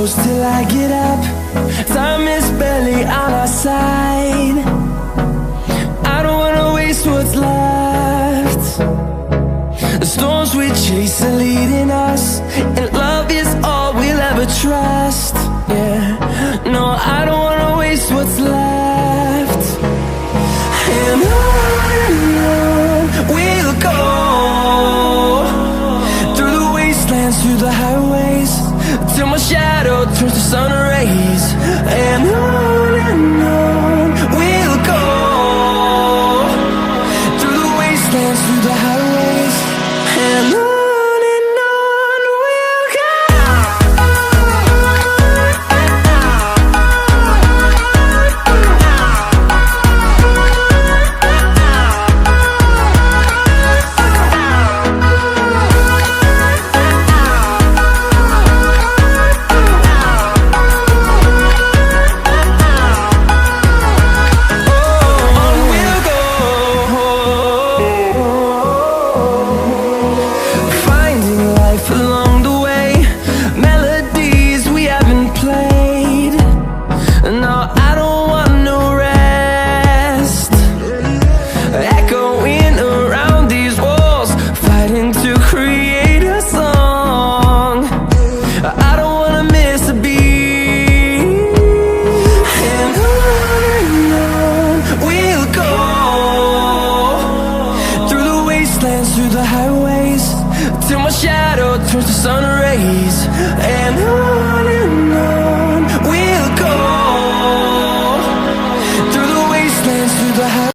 close till I get up. Time is barely on our side. I don't wanna waste what's left. The storms we chase are leading us, and love is all we'll ever trust. Yeah, no, I don't wanna waste what's left. And on we'll go, through the wastelands, through the highways, till my shadow turns to sun rays.